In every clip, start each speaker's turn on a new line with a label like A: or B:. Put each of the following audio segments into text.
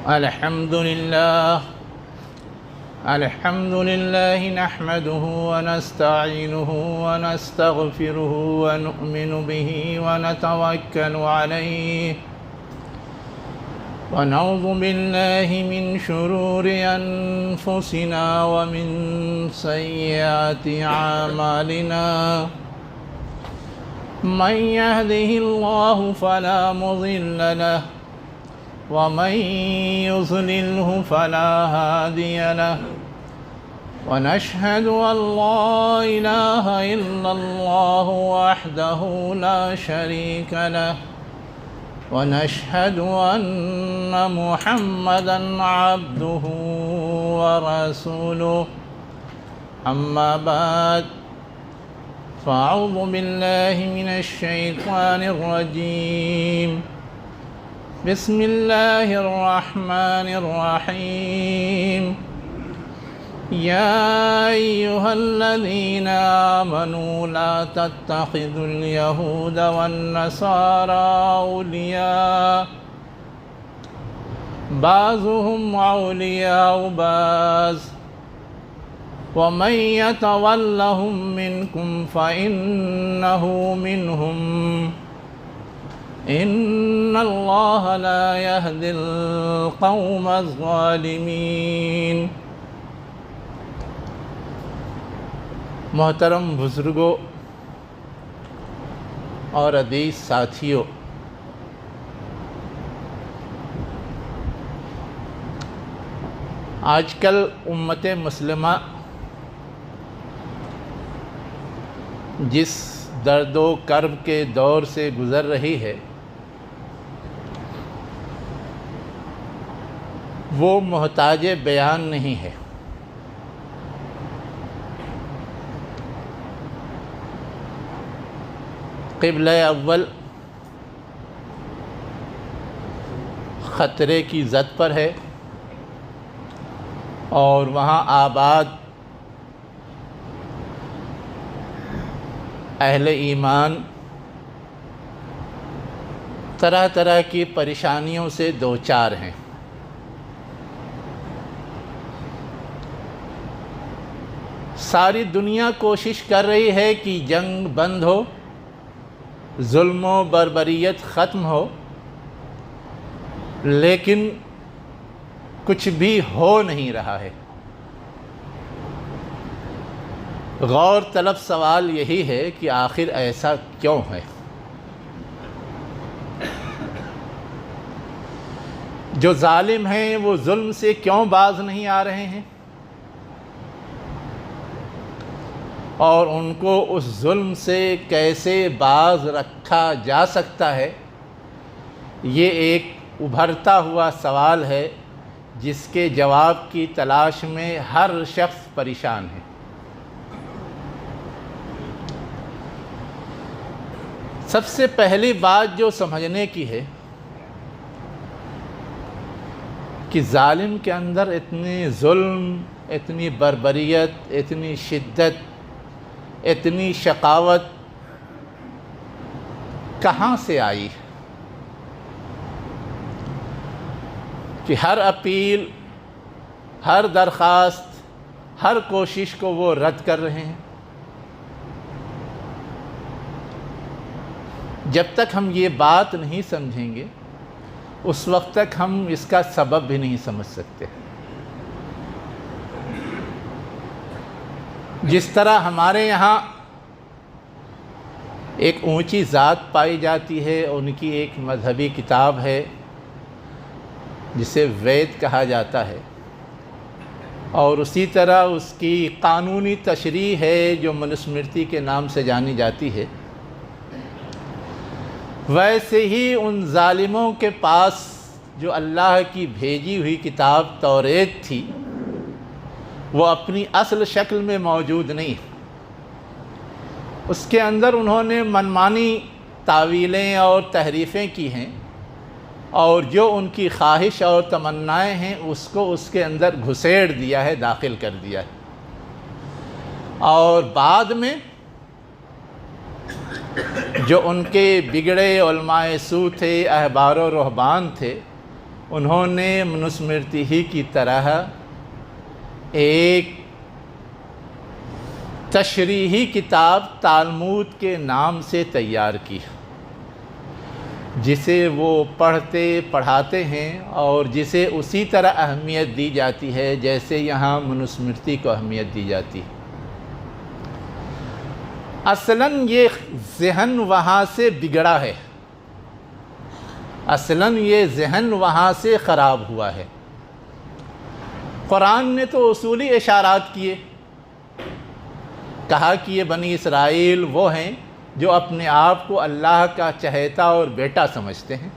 A: الحمد لله نحمده ونستعينه ونستغفره ونؤمن به ونتوكل عليه ونعوذ بالله من شرور أنفسنا ومن سيئات أعمالنا من يهده الله فلا مضل له ومن يضلله فلا هادي له ونشهد أن لا إله إلا الله وحده لا شريك له ونشهد أن محمدًا عبده ورسوله أما بعد فأعوذ بالله من الشيطان الرجيم بسم الله الرحمن الرحيم يا أيها الذين آمنوا لا تتخذوا اليهود والنصارى أولياء بعضهم أولياء بعض ومن يتولهم منكم فإنه منهم إن الله لا يهدي القوم الظالمين۔ محترم بزرگوں اور عزیز ساتھیوں، آج کل امت مسلمہ جس درد و کرب کے دور سے گزر رہی ہے وہ محتاج بیان نہیں ہے۔ قبلہ اول خطرے کی زد پر ہے اور وہاں آباد اہل ایمان طرح طرح کی پریشانیوں سے دوچار ہیں۔ ساری دنیا کوشش کر رہی ہے کہ جنگ بند ہو، ظلم و بربریت ختم ہو، لیکن کچھ بھی ہو نہیں رہا ہے۔ غور طلب سوال یہی ہے کہ آخر ایسا کیوں ہے؟ جو ظالم ہیں وہ ظلم سے کیوں باز نہیں آ رہے ہیں اور ان کو اس ظلم سے کیسے باز رکھا جا سکتا ہے؟ یہ ایک ابھرتا ہوا سوال ہے جس کے جواب کی تلاش میں ہر شخص پریشان ہے۔ سب سے پہلی بات جو سمجھنے کی ہے کہ ظالم کے اندر اتنی ظلم، اتنی بربریت، اتنی شدت، اتنی شقاوت کہاں سے آئی کہ ہر اپیل، ہر درخواست، ہر کوشش کو وہ رد کر رہے ہیں؟ جب تک ہم یہ بات نہیں سمجھیں گے اس وقت تک ہم اس کا سبب بھی نہیں سمجھ سکتے۔ جس طرح ہمارے یہاں ایک اونچی ذات پائی جاتی ہے، ان کی ایک مذہبی کتاب ہے جسے وید کہا جاتا ہے، اور اسی طرح اس کی قانونی تشریح ہے جو منوسمرتی کے نام سے جانی جاتی ہے، ویسے ہی ان ظالموں کے پاس جو اللہ کی بھیجی ہوئی کتاب توریت تھی وہ اپنی اصل شکل میں موجود نہیں۔ اس کے اندر انہوں نے منمانی تعویلیں اور تحریفیں کی ہیں، اور جو ان کی خواہش اور تمنائیں ہیں اس کو اس کے اندر گھسیڑ دیا ہے، داخل کر دیا ہے، اور بعد میں جو ان کے بگڑے علماء سو تھے، احبار و رہبان تھے، انہوں نے منوسمرتی ہی کی طرح ایک تشریحی کتاب تالمود کے نام سے تیار کی، جسے وہ پڑھتے پڑھاتے ہیں اور جسے اسی طرح اہمیت دی جاتی ہے جیسے یہاں منوسمرتی کو اہمیت دی جاتی ہے۔ اصلاً یہ ذہن وہاں سے بگڑا ہے، اصلاً یہ ذہن وہاں سے خراب ہوا ہے۔ قرآن نے تو اصولی اشارات کیے، کہا کہ یہ بنی اسرائیل وہ ہیں جو اپنے آپ کو اللہ کا چہیتا اور بیٹا سمجھتے ہیں،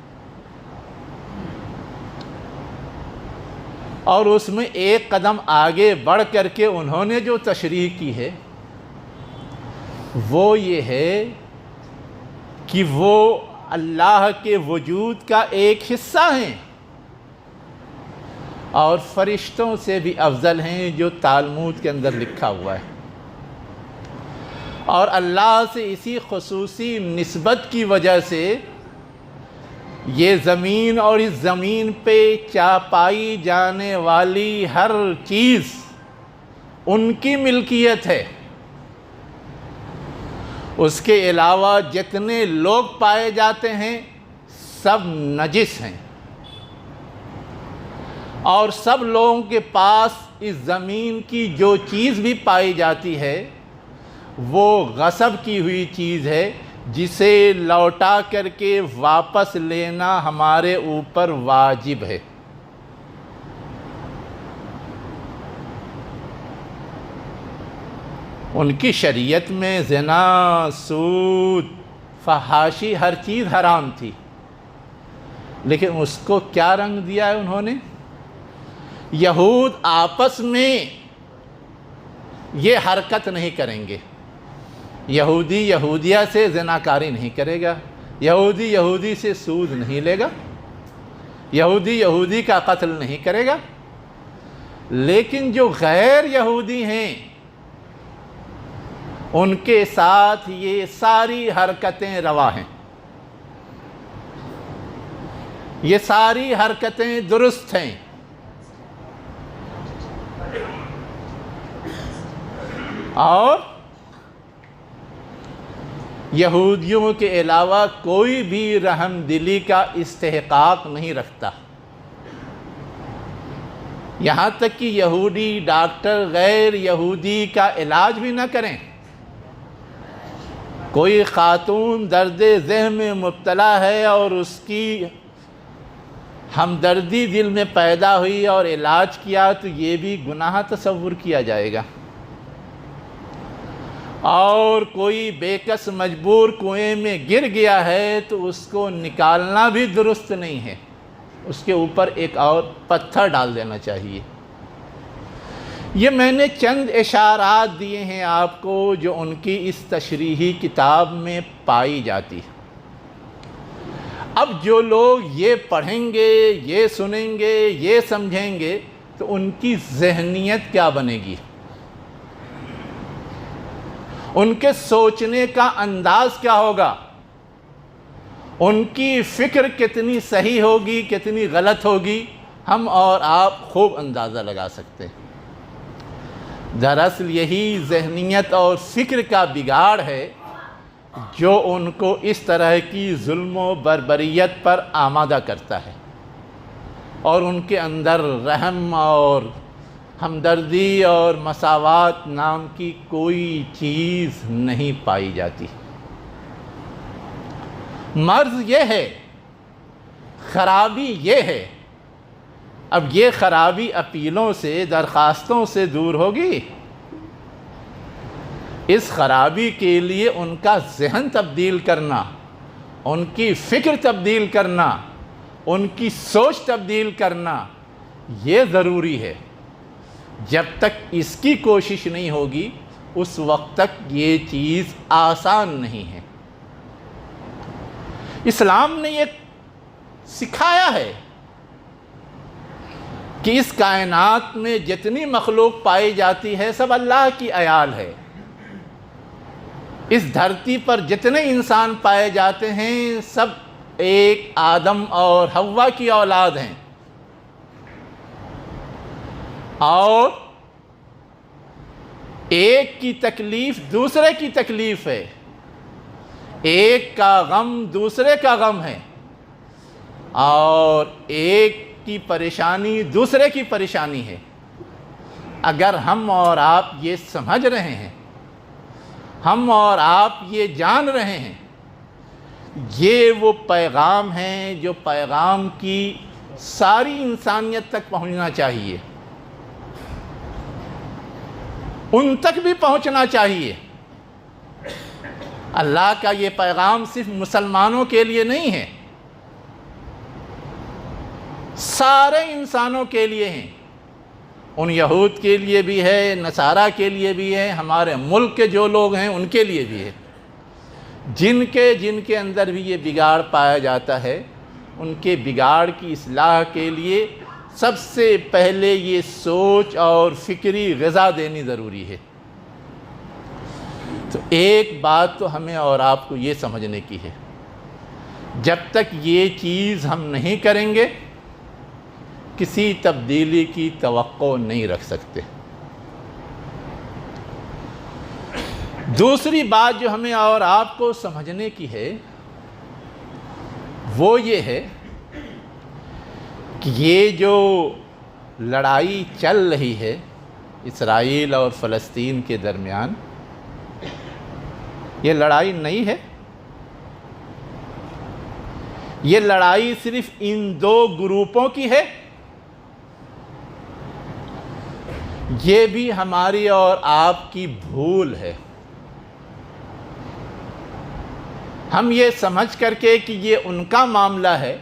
A: اور اس میں ایک قدم آگے بڑھ کر کے انہوں نے جو تشریح کی ہے وہ یہ ہے کہ وہ اللہ کے وجود کا ایک حصہ ہیں اور فرشتوں سے بھی افضل ہیں، جو تالمود کے اندر لکھا ہوا ہے، اور اللہ سے اسی خصوصی نسبت کی وجہ سے یہ زمین اور اس زمین پہ پائی جانے والی ہر چیز ان کی ملکیت ہے۔ اس کے علاوہ جتنے لوگ پائے جاتے ہیں سب نجس ہیں، اور سب لوگوں کے پاس اس زمین کی جو چیز بھی پائی جاتی ہے وہ غصب کی ہوئی چیز ہے، جسے لوٹا کر کے واپس لینا ہمارے اوپر واجب ہے۔ ان کی شریعت میں زنا، سود، فحاشی ہر چیز حرام تھی، لیکن اس کو کیا رنگ دیا ہے انہوں نے؟ یہود آپس میں یہ حرکت نہیں کریں گے، یہودی یہودیہ سے زناکاری نہیں کرے گا، یہودی یہودی سے سود نہیں لے گا، یہودی یہودی کا قتل نہیں کرے گا، لیکن جو غیر یہودی ہیں ان کے ساتھ یہ ساری حرکتیں روا ہیں، یہ ساری حرکتیں درست ہیں۔ اور یہودیوں کے علاوہ کوئی بھی رحم دلی کا استحقاق نہیں رکھتا، یہاں تک کہ یہودی ڈاکٹر غیر یہودی کا علاج بھی نہ کریں۔ کوئی خاتون درد ذہن میں مبتلا ہے اور اس کی ہمدردی دل میں پیدا ہوئی اور علاج کیا تو یہ بھی گناہ تصور کیا جائے گا، اور کوئی بے کس مجبور کنویں میں گر گیا ہے تو اس کو نکالنا بھی درست نہیں ہے، اس کے اوپر ایک اور پتھر ڈال دینا چاہیے۔ یہ میں نے چند اشارات دیے ہیں آپ کو جو ان کی اس تشریحی کتاب میں پائی جاتی ہے۔ اب جو لوگ یہ پڑھیں گے، یہ سنیں گے، یہ سمجھیں گے تو ان کی ذہنیت کیا بنے گی، ان کے سوچنے کا انداز کیا ہوگا، ان کی فکر کتنی صحیح ہوگی کتنی غلط ہوگی، ہم اور آپ خوب اندازہ لگا سکتے ہیں۔ دراصل یہی ذہنیت اور فکر کا بگاڑ ہے جو ان کو اس طرح کی ظلم و بربریت پر آمادہ کرتا ہے، اور ان کے اندر رحم اور ہمدردی اور مساوات نام کی کوئی چیز نہیں پائی جاتی۔ مرض یہ ہے، خرابی یہ ہے۔ اب یہ خرابی اپیلوں سے، درخواستوں سے دور ہوگی؟ اس خرابی کے لیے ان کا ذہن تبدیل کرنا، ان کی فکر تبدیل کرنا، ان کی سوچ تبدیل کرنا یہ ضروری ہے۔ جب تک اس کی کوشش نہیں ہوگی اس وقت تک یہ چیز آسان نہیں ہے۔ اسلام نے یہ سکھایا ہے کہ اس کائنات میں جتنی مخلوق پائی جاتی ہے سب اللہ کی عیال ہے۔ اس دھرتی پر جتنے انسان پائے جاتے ہیں سب ایک آدم اور حوا کی اولاد ہیں، اور ایک کی تکلیف دوسرے کی تکلیف ہے، ایک کا غم دوسرے کا غم ہے، اور ایک کی پریشانی دوسرے کی پریشانی ہے۔ اگر ہم اور آپ یہ سمجھ رہے ہیں، ہم اور آپ یہ جان رہے ہیں، یہ وہ پیغام ہیں جو پیغام کی ساری انسانیت تک پہنچنا چاہیے، ان تک بھی پہنچنا چاہیے۔ اللہ کا یہ پیغام صرف مسلمانوں کے لیے نہیں ہے، سارے انسانوں کے لیے ہیں، ان یہود کے لیے بھی ہے، نصارہ کے لیے بھی ہے، ہمارے ملک کے جو لوگ ہیں ان کے لیے بھی ہے۔ جن کے اندر بھی یہ بگاڑ پایا جاتا ہے، ان کے بگاڑ کی اصلاح کے لیے سب سے پہلے یہ سوچ اور فکری غذا دینی ضروری ہے۔ تو ایک بات تو ہمیں اور آپ کو یہ سمجھنے کی ہے، جب تک یہ چیز ہم نہیں کریں گے کسی تبدیلی کی توقع نہیں رکھ سکتے۔ دوسری بات جو ہمیں اور آپ کو سمجھنے کی ہے وہ یہ ہے کہ یہ جو لڑائی چل رہی ہے اسرائیل اور فلسطین کے درمیان، یہ لڑائی نہیں ہے، یہ لڑائی صرف ان دو گروپوں کی ہے، یہ بھی ہماری اور آپ کی بھول ہے۔ ہم یہ سمجھ کر کے کہ یہ ان کا معاملہ ہے،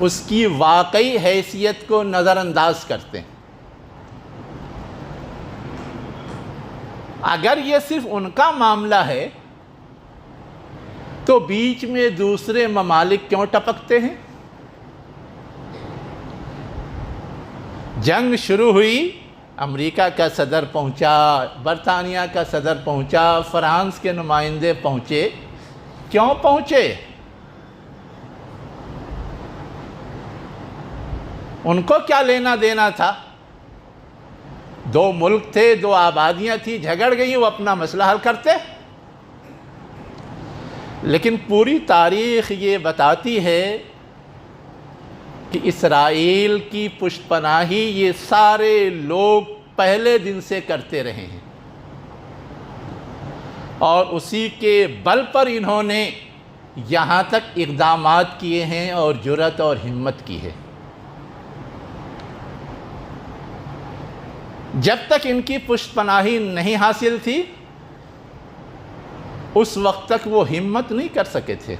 A: اس کی واقعی حیثیت کو نظر انداز کرتے ہیں۔ اگر یہ صرف ان کا معاملہ ہے تو بیچ میں دوسرے ممالک کیوں ٹپکتے ہیں؟ جنگ شروع ہوئی، امریکہ کا صدر پہنچا، برطانیہ کا صدر پہنچا، فرانس کے نمائندے پہنچے۔ کیوں پہنچے؟ ان کو کیا لینا دینا تھا؟ دو ملک تھے، دو آبادیاں تھیں، جھگڑ گئی، وہ اپنا مسئلہ حل کرتے۔ لیکن پوری تاریخ یہ بتاتی ہے کہ اسرائیل کی پشت پناہی یہ سارے لوگ پہلے دن سے کرتے رہے ہیں، اور اسی کے بل پر انہوں نے یہاں تک اقدامات کیے ہیں اور جرأت اور ہمت کی ہے۔ جب تک ان کی پشت پناہی نہیں حاصل تھی اس وقت تک وہ ہمت نہیں کر سکے تھے۔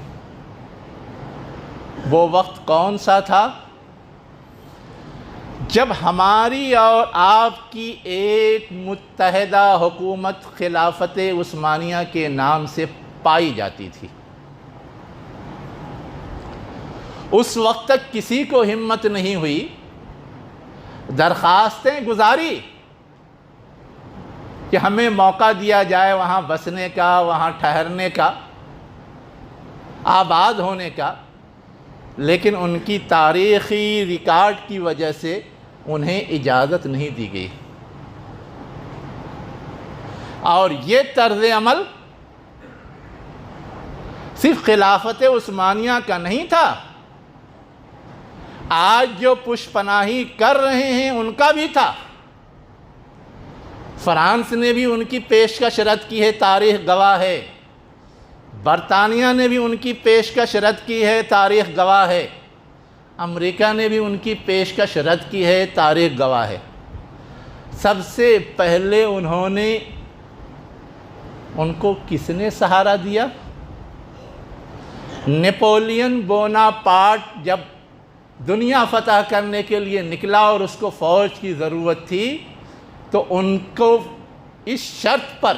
A: وہ وقت کون سا تھا؟ جب ہماری اور آپ کی ایک متحدہ حکومت خلافت عثمانیہ کے نام سے پائی جاتی تھی۔ اس وقت تک کسی کو ہمت نہیں ہوئی، درخواستیں گزاری کہ ہمیں موقع دیا جائے وہاں بسنے کا، وہاں ٹھہرنے کا، آباد ہونے کا، لیکن ان کی تاریخی ریکارڈ کی وجہ سے انہیں اجازت نہیں دی گئی۔ اور یہ طرز عمل صرف خلافت عثمانیہ کا نہیں تھا، آج جو پشت پناہی کر رہے ہیں ان کا بھی تھا۔ فرانس نے بھی ان کی پیشکش رد کی ہے، تاریخ گواہ ہے۔ برطانیہ نے بھی ان کی پیشکش رد کی ہے، تاریخ گواہ ہے۔ امریکہ نے بھی ان کی پیشکش رد کی ہے، تاریخ گواہ ہے۔ سب سے پہلے انہوں نے ان کو کس نے سہارا دیا؟ نیپولین بوناپارٹ جب دنیا فتح کرنے کے لیے نکلا اور اس کو فوج کی ضرورت تھی تو ان کو اس شرط پر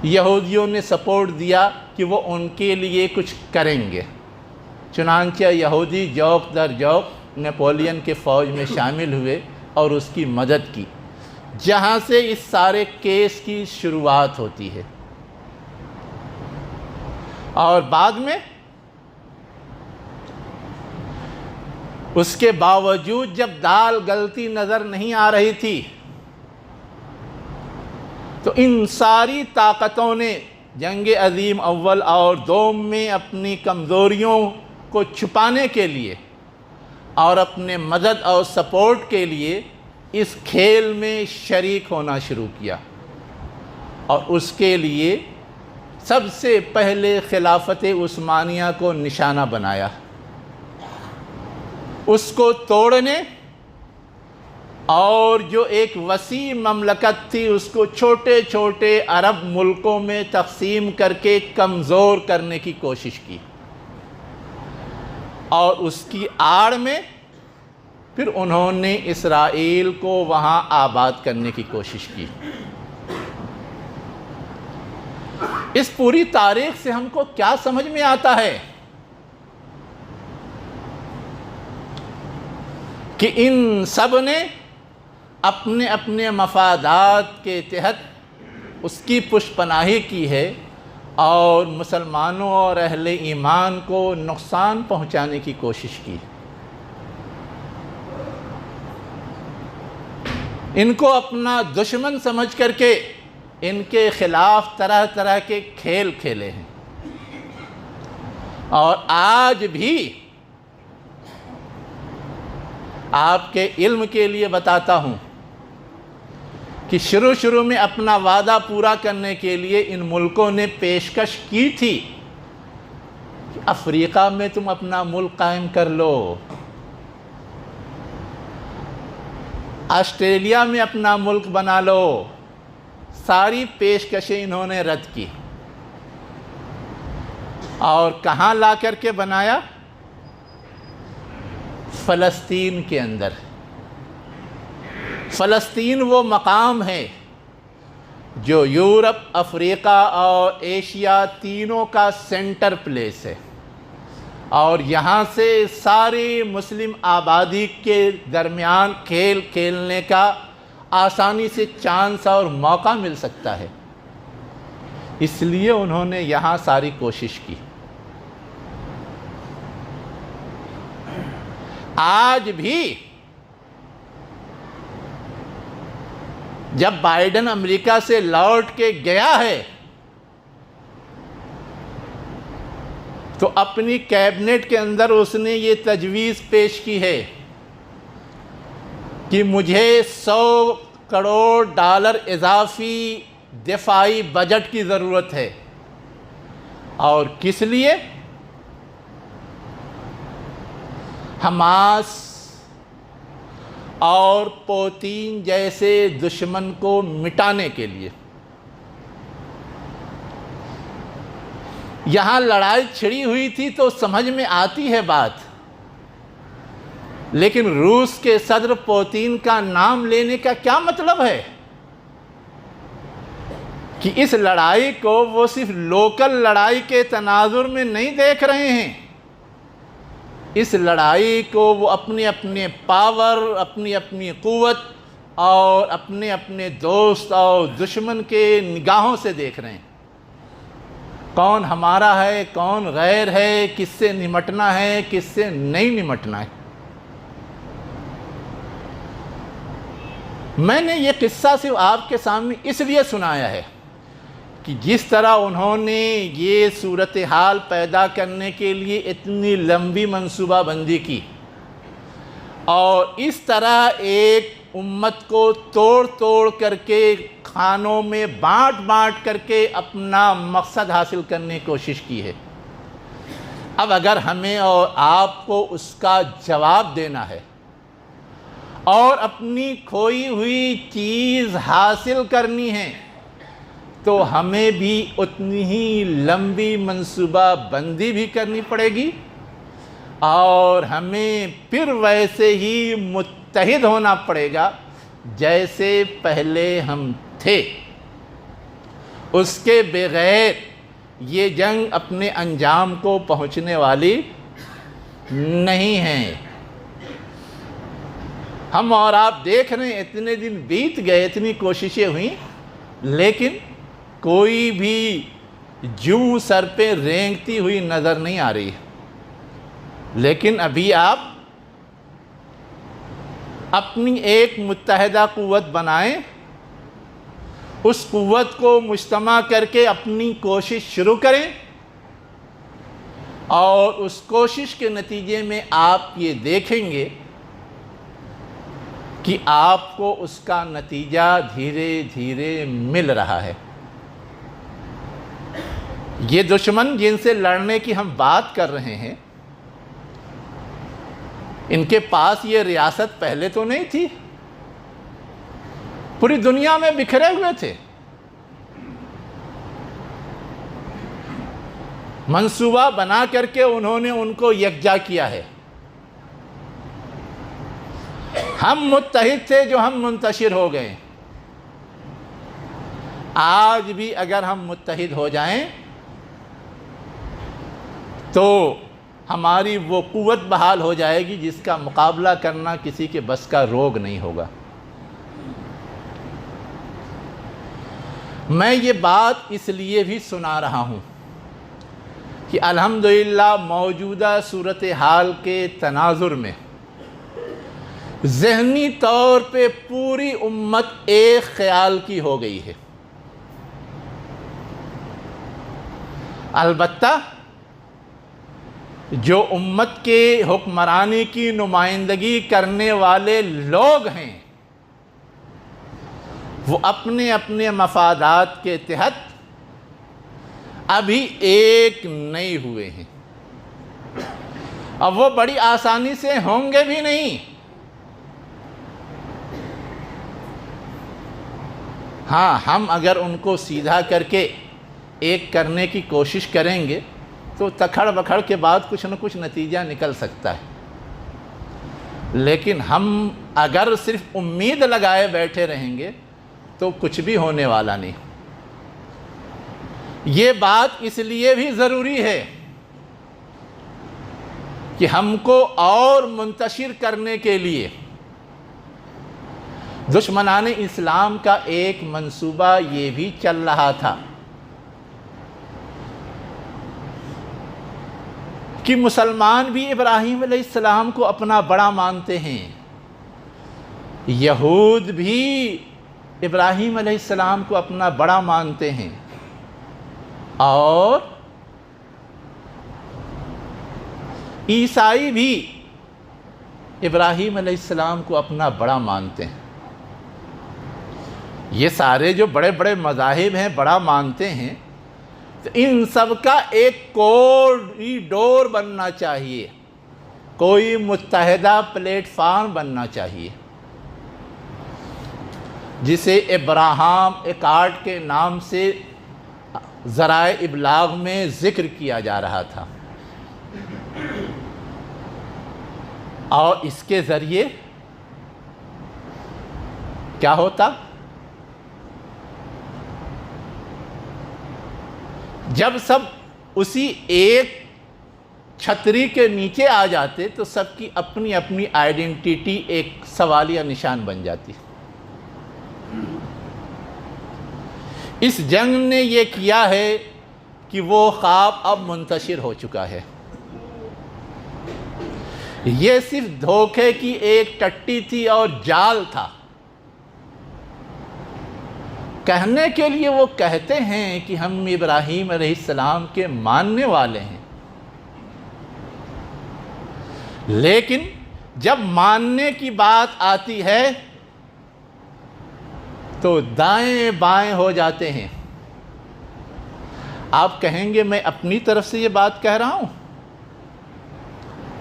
A: یہودیوں نے سپورٹ دیا کہ وہ ان کے لیے کچھ کریں گے۔ چنانچہ یہودی جوک در جوک نیپولین کے فوج میں شامل ہوئے اور اس کی مدد کی، جہاں سے اس سارے کیس کی شروعات ہوتی ہے۔ اور بعد میں اس کے باوجود جب دال گلتی نظر نہیں آ رہی تھی تو ان ساری طاقتوں نے جنگ عظیم اول اور دوم میں اپنی کمزوریوں کو چھپانے کے لیے اور اپنے مدد اور سپورٹ کے لیے اس کھیل میں شریک ہونا شروع کیا، اور اس کے لیے سب سے پہلے خلافت عثمانیہ کو نشانہ بنایا۔ اس کو توڑنے اور جو ایک وسیع مملکت تھی اس کو چھوٹے چھوٹے عرب ملکوں میں تقسیم کر کے کمزور کرنے کی کوشش کی، اور اس کی آڑ میں پھر انہوں نے اسرائیل کو وہاں آباد کرنے کی کوشش کی۔ اس پوری تاریخ سے ہم کو کیا سمجھ میں آتا ہے کہ ان سب نے اپنے اپنے مفادات کے تحت اس کی پشت پناہی کی ہے اور مسلمانوں اور اہل ایمان کو نقصان پہنچانے کی کوشش کی۔ ان کو اپنا دشمن سمجھ کر کے ان کے خلاف طرح طرح کے کھیل کھیلے ہیں، اور آج بھی آپ کے علم کے لیے بتاتا ہوں کہ شروع میں اپنا وعدہ پورا کرنے کے لیے ان ملکوں نے پیشکش کی تھی کہ افریقہ میں تم اپنا ملک قائم کر لو، آسٹریلیا میں اپنا ملک بنا لو۔ ساری پیشکشیں انہوں نے رد کی، اور کہاں لا کر کے بنایا؟ فلسطین کے اندر۔ فلسطین وہ مقام ہے جو یورپ، افریقہ اور ایشیا تینوں کا سینٹر پلیس ہے، اور یہاں سے ساری مسلم آبادی کے درمیان کھیل کھیلنے کا آسانی سے چانس اور موقع مل سکتا ہے۔ اس لیے انہوں نے یہاں ساری کوشش کی۔ آج بھی جب بائیڈن امریکہ سے لوٹ کے گیا ہے تو اپنی کیبنٹ کے اندر اس نے یہ تجویز پیش کی ہے کہ مجھے $100 کروڑ اضافی دفاعی بجٹ کی ضرورت ہے۔ اور کس لیے؟ حماس اور پوتین جیسے دشمن کو مٹانے کے لیے۔ یہاں لڑائی چھڑی ہوئی تھی تو سمجھ میں آتی ہے بات، لیکن روس کے صدر پوتین کا نام لینے کا کیا مطلب ہے کہ اس لڑائی کو وہ صرف لوکل لڑائی کے تناظر میں نہیں دیکھ رہے ہیں، اس لڑائی کو وہ اپنے اپنے پاور، اپنی اپنی قوت اور اپنے اپنے دوست اور دشمن کے نگاہوں سے دیکھ رہے ہیں۔ کون ہمارا ہے، کون غیر ہے، کس سے نمٹنا ہے، کس سے نہیں نمٹنا ہے۔ میں نے یہ قصہ صرف آپ کے سامنے اس لیے سنایا ہے کہ جس طرح انہوں نے یہ صورتحال پیدا کرنے کے لیے اتنی لمبی منصوبہ بندی کی، اور اس طرح ایک امت کو توڑ توڑ کر کے خانوں میں بانٹ کر کے اپنا مقصد حاصل کرنے کی کوشش کی ہے۔ اب اگر ہمیں اور آپ کو اس کا جواب دینا ہے اور اپنی کھوئی ہوئی چیز حاصل کرنی ہے تو ہمیں بھی اتنی ہی لمبی منصوبہ بندی بھی کرنی پڑے گی، اور ہمیں پھر ویسے ہی متحد ہونا پڑے گا جیسے پہلے ہم تھے۔ اس کے بغیر یہ جنگ اپنے انجام کو پہنچنے والی نہیں ہے۔ ہم اور آپ دیکھ رہے ہیں اتنے دن بیت گئے، اتنی کوششیں ہوئیں، لیکن کوئی بھی جوں سر پہ رینگتی ہوئی نظر نہیں آ رہی ہے۔ لیکن ابھی آپ اپنی ایک متحدہ قوت بنائیں، اس قوت کو مجتمع کر کے اپنی کوشش شروع کریں، اور اس کوشش کے نتیجے میں آپ یہ دیکھیں گے کہ آپ کو اس کا نتیجہ دھیرے دھیرے مل رہا ہے۔ یہ دشمن جن سے لڑنے کی ہم بات کر رہے ہیں، ان کے پاس یہ ریاست پہلے تو نہیں تھی، پوری دنیا میں بکھرے ہوئے تھے، منصوبہ بنا کر کے انہوں نے ان کو یکجا کیا ہے۔ ہم متحد تھے جو ہم منتشر ہو گئے۔ آج بھی اگر ہم متحد ہو جائیں تو ہماری وہ قوت بحال ہو جائے گی جس کا مقابلہ کرنا کسی کے بس کا روگ نہیں ہوگا۔ میں یہ بات اس لیے بھی سنا رہا ہوں کہ الحمدللہ موجودہ صورتحال کے تناظر میں ذہنی طور پہ پوری امت ایک خیال کی ہو گئی ہے۔ البتہ جو امت کے حکمرانی کی نمائندگی کرنے والے لوگ ہیں وہ اپنے اپنے مفادات کے تحت ابھی ایک نہیں ہوئے ہیں، اب وہ بڑی آسانی سے ہوں گے بھی نہیں۔ ہاں، ہم اگر ان کو سیدھا کر کے ایک کرنے کی کوشش کریں گے تو تکھڑ بکھڑ کے بعد کچھ نہ کچھ نتیجہ نکل سکتا ہے، لیکن ہم اگر صرف امید لگائے بیٹھے رہیں گے تو کچھ بھی ہونے والا نہیں۔ یہ بات اس لیے بھی ضروری ہے کہ ہم کو اور منتشر کرنے کے لیے دشمنان اسلام کا ایک منصوبہ یہ بھی چل رہا تھا کہ مسلمان بھی ابراہیم علیہ السلام کو اپنا بڑا مانتے ہیں، یہود بھی ابراہیم علیہ السلام کو اپنا بڑا مانتے ہیں، اور عیسائی بھی ابراہیم علیہ السلام کو اپنا بڑا مانتے ہیں۔ یہ سارے جو بڑے بڑے مذاہب ہیں بڑا مانتے ہیں، تو ان سب کا ایک کوریڈور بننا چاہیے، کوئی متحدہ پلیٹ فارم بننا چاہیے، جسے ابراہام ایکارٹ کے نام سے ذرائع ابلاغ میں ذکر کیا جا رہا تھا، اور اس کے ذریعے کیا ہوتا؟ جب سب اسی ایک چھتری کے نیچے آ جاتے تو سب کی اپنی اپنی آئیڈینٹیٹی ایک سوالیہ نشان بن جاتی۔ اس جنگ نے یہ کیا ہے کہ وہ خواب اب منتشر ہو چکا ہے۔ یہ صرف دھوکے کی ایک ٹٹی تھی اور جال تھا۔ کہنے کے لیے وہ کہتے ہیں کہ ہم ابراہیم علیہ السلام کے ماننے والے ہیں، لیکن جب ماننے کی بات آتی ہے تو دائیں بائیں ہو جاتے ہیں۔ آپ کہیں گے میں اپنی طرف سے یہ بات کہہ رہا ہوں؟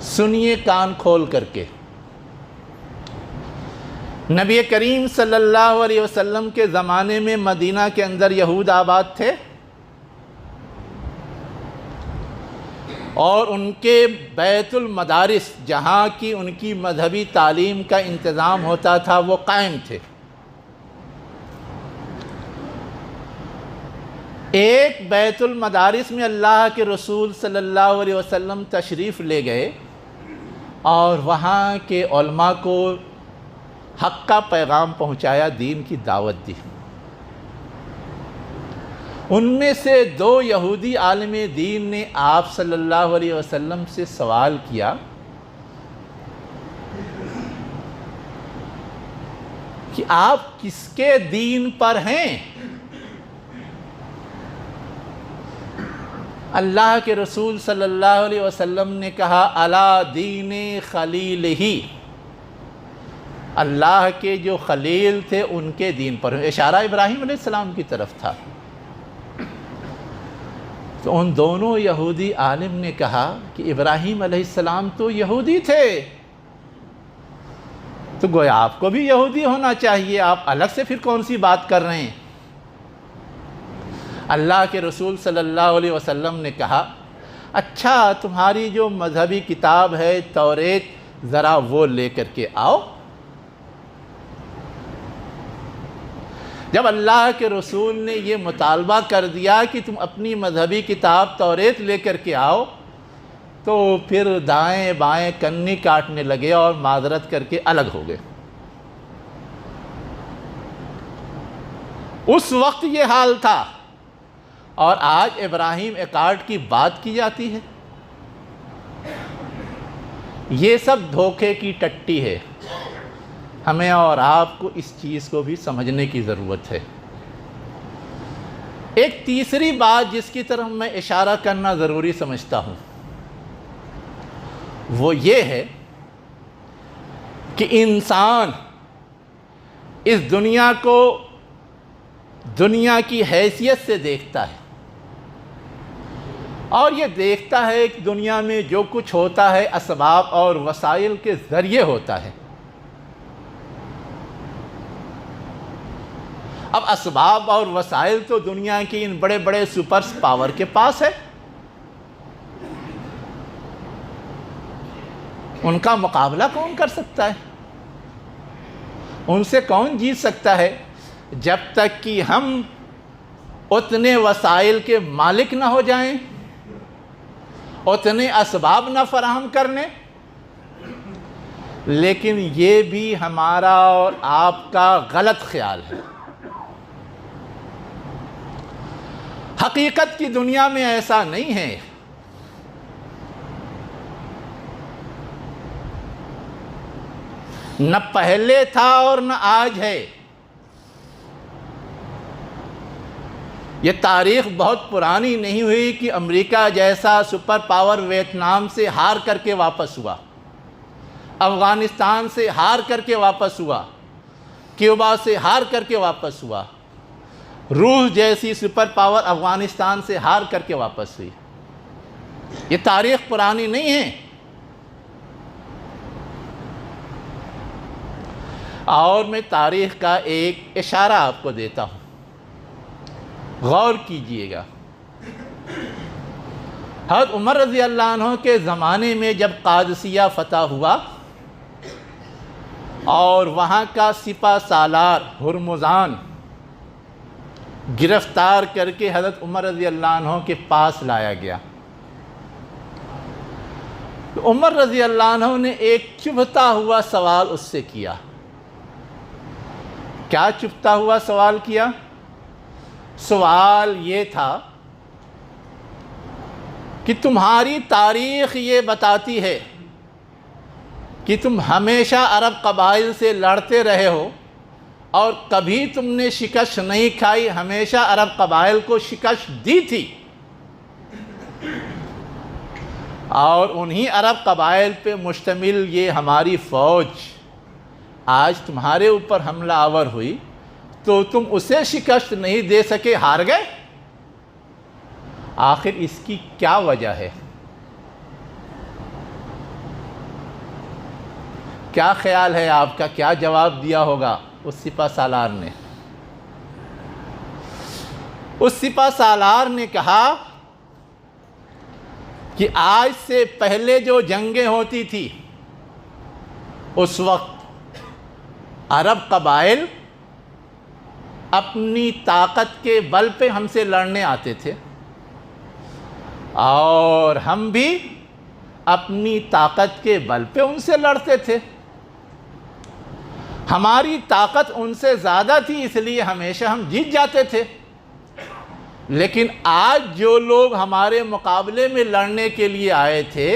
A: سنیے کان کھول کر کے۔ نبی کریم صلی اللہ علیہ وسلم کے زمانے میں مدینہ کے اندر یہود آباد تھے، اور ان کے بیت المدارس جہاں کی ان کی مذہبی تعلیم کا انتظام ہوتا تھا وہ قائم تھے۔ ایک بیت المدارس میں اللہ کے رسول صلی اللہ علیہ وسلم تشریف لے گئے اور وہاں کے علماء کو حق کا پیغام پہنچایا، دین کی دعوت دی۔ ان میں سے 2 یہودی عالم دین نے آپ صلی اللہ علیہ وسلم سے سوال کیا کہ آپ کس کے دین پر ہیں؟ اللہ کے رسول صلی اللہ علیہ وسلم نے کہا علی دین خلیل ہی، اللہ کے جو خلیل تھے ان کے دین پر، اشارہ ابراہیم علیہ السلام کی طرف تھا۔ تو ان دونوں یہودی عالم نے کہا کہ ابراہیم علیہ السلام تو یہودی تھے، تو گویا آپ کو بھی یہودی ہونا چاہیے، آپ الگ سے پھر کون سی بات کر رہے ہیں؟ اللہ کے رسول صلی اللہ علیہ وسلم نے کہا اچھا تمہاری جو مذہبی کتاب ہے توریت، ذرا وہ لے کر کے آؤ۔ جب اللہ کے رسول نے یہ مطالبہ کر دیا کہ تم اپنی مذہبی کتاب توریت لے کر کے آؤ، تو پھر دائیں بائیں کنی کاٹنے لگے اور معذرت کر کے الگ ہو گئے۔ اس وقت یہ حال تھا، اور آج ابراہیم ایکارڈ کی بات کی جاتی ہے۔ یہ سب دھوکے کی ٹٹی ہے، ہمیں اور آپ کو اس چیز کو بھی سمجھنے کی ضرورت ہے۔ ایک تیسری بات جس کی طرف میں اشارہ کرنا ضروری سمجھتا ہوں، وہ یہ ہے کہ انسان اس دنیا کو دنیا کی حیثیت سے دیکھتا ہے، اور یہ دیکھتا ہے کہ دنیا میں جو کچھ ہوتا ہے اسباب اور وسائل کے ذریعے ہوتا ہے۔ اب اسباب اور وسائل تو دنیا کی ان بڑے بڑے سپر پاور کے پاس ہے، ان کا مقابلہ کون کر سکتا ہے؟ ان سے کون جیت سکتا ہے؟ جب تک کہ ہم اتنے وسائل کے مالک نہ ہو جائیں، اتنے اسباب نہ فراہم کرنے۔ لیکن یہ بھی ہمارا اور آپ کا غلط خیال ہے۔ حقیقت کی دنیا میں ایسا نہیں ہے۔ نہ پہلے تھا اور نہ آج ہے۔ یہ تاریخ بہت پرانی نہیں ہوئی کہ امریکہ جیسا سپر پاور ویتنام سے ہار کر کے واپس ہوا، افغانستان سے ہار کر کے واپس ہوا، کیوبا سے ہار کر کے واپس ہوا، روس جیسی سپر پاور افغانستان سے ہار کر کے واپس ہوئی۔ یہ تاریخ پرانی نہیں ہے۔ اور میں تاریخ کا ایک اشارہ آپ کو دیتا ہوں، غور کیجئے گا۔ حضرت عمر رضی اللہ عنہ کے زمانے میں جب قادسیہ فتح ہوا اور وہاں کا سپہ سالار ہرمزان گرفتار کر کے حضرت عمر رضی اللہ عنہ کے پاس لایا گیا، تو عمر رضی اللہ عنہ نے ایک چبھتا ہوا سوال اس سے کیا۔ کیا چبھتا ہوا سوال کیا؟ سوال یہ تھا کہ تمہاری تاریخ یہ بتاتی ہے کہ تم ہمیشہ عرب قبائل سے لڑتے رہے ہو اور کبھی تم نے شکست نہیں کھائی، ہمیشہ عرب قبائل کو شکست دی تھی، اور انہی عرب قبائل پہ مشتمل یہ ہماری فوج آج تمہارے اوپر حملہ آور ہوئی تو تم اسے شکست نہیں دے سکے، ہار گئے۔ آخر اس کی کیا وجہ ہے؟ کیا خیال ہے آپ کا؟ کیا جواب دیا ہوگا اس سپہ سالار نے؟ اس سپہ سالار نے کہا کہ آج سے پہلے جو جنگیں ہوتی تھی اس وقت عرب قبائل اپنی طاقت کے بل پہ ہم سے لڑنے آتے تھے، اور ہم بھی اپنی طاقت کے بل پہ ان سے لڑتے تھے۔ ہماری طاقت ان سے زیادہ تھی، اس لیے ہمیشہ ہم جیت جاتے تھے۔ لیکن آج جو لوگ ہمارے مقابلے میں لڑنے کے لیے آئے تھے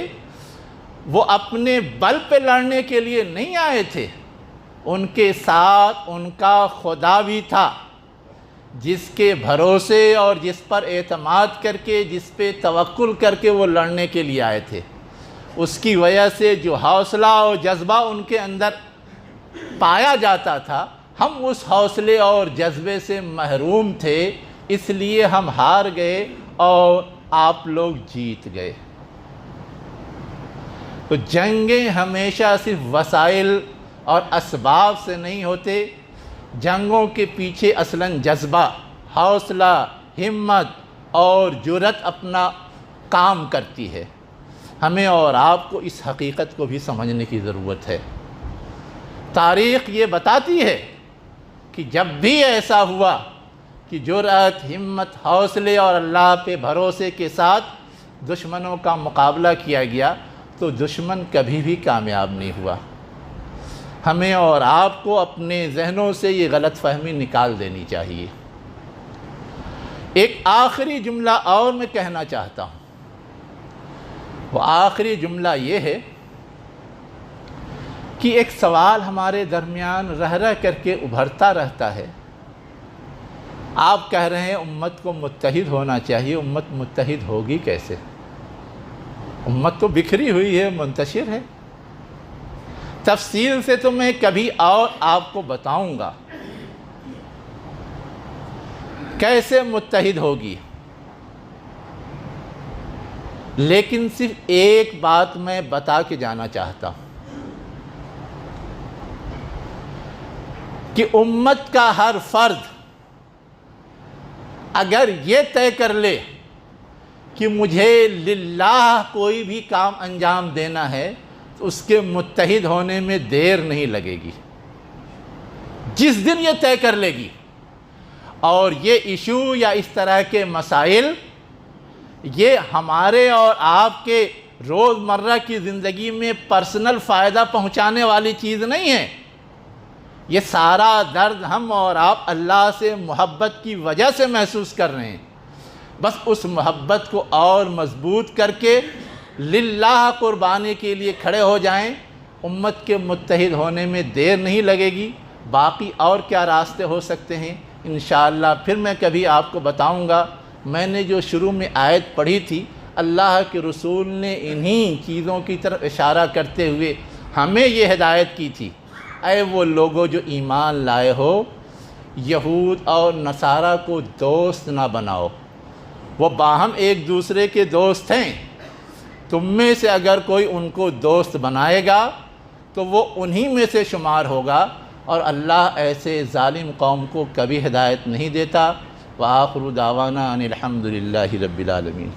A: وہ اپنے بل پہ لڑنے کے لیے نہیں آئے تھے، ان کے ساتھ ان کا خدا بھی تھا، جس کے بھروسے اور جس پر اعتماد کر کے، جس پہ توکل کر کے وہ لڑنے کے لیے آئے تھے۔ اس کی وجہ سے جو حوصلہ اور جذبہ ان کے اندر پایا جاتا تھا، ہم اس حوصلے اور جذبے سے محروم تھے، اس لیے ہم ہار گئے اور آپ لوگ جیت گئے۔ تو جنگیں ہمیشہ صرف وسائل اور اسباب سے نہیں ہوتے، جنگوں کے پیچھے اصلاً جذبہ، حوصلہ، ہمت اور جرأت اپنا کام کرتی ہے۔ ہمیں اور آپ کو اس حقیقت کو بھی سمجھنے کی ضرورت ہے۔ تاریخ یہ بتاتی ہے کہ جب بھی ایسا ہوا کہ جرأت، ہمت، حوصلے اور اللہ پہ بھروسے کے ساتھ دشمنوں کا مقابلہ کیا گیا تو دشمن کبھی بھی کامیاب نہیں ہوا۔ ہمیں اور آپ کو اپنے ذہنوں سے یہ غلط فہمی نکال دینی چاہیے۔ ایک آخری جملہ اور میں کہنا چاہتا ہوں، وہ آخری جملہ یہ ہے کہ ایک سوال ہمارے درمیان رہ کر کے ابھرتا رہتا ہے۔ آپ کہہ رہے ہیں امت کو متحد ہونا چاہیے، امت متحد ہوگی کیسے؟ امت تو بکھری ہوئی ہے، منتشر ہے۔ تفصیل سے تو میں کبھی اور آپ کو بتاؤں گا کیسے متحد ہوگی، لیکن صرف ایک بات میں بتا کے جانا چاہتا ہوں کہ امت کا ہر فرد اگر یہ طے کر لے کہ مجھے للہ کوئی بھی کام انجام دینا ہے تو اس کے متحد ہونے میں دیر نہیں لگے گی۔ جس دن یہ طے کر لے گی، اور یہ ایشو یا اس طرح کے مسائل یہ ہمارے اور آپ کے روزمرہ کی زندگی میں پرسنل فائدہ پہنچانے والی چیز نہیں ہے، یہ سارا درد ہم اور آپ اللہ سے محبت کی وجہ سے محسوس کر رہے ہیں۔ بس اس محبت کو اور مضبوط کر کے للہ قربانی کے لیے کھڑے ہو جائیں، امت کے متحد ہونے میں دیر نہیں لگے گی۔ باقی اور کیا راستے ہو سکتے ہیں انشاءاللہ پھر میں کبھی آپ کو بتاؤں گا۔ میں نے جو شروع میں آیت پڑھی تھی، اللہ کے رسول نے انہی چیزوں کی طرف اشارہ کرتے ہوئے ہمیں یہ ہدایت کی تھی، اے وہ لوگوں جو ایمان لائے ہو، یہود اور نصارہ کو دوست نہ بناؤ، وہ باہم ایک دوسرے کے دوست ہیں، تم میں سے اگر کوئی ان کو دوست بنائے گا تو وہ انہی میں سے شمار ہوگا، اور اللہ ایسے ظالم قوم کو کبھی ہدایت نہیں دیتا۔ وآخر دعوانا ان الحمدللہ رب العالمین۔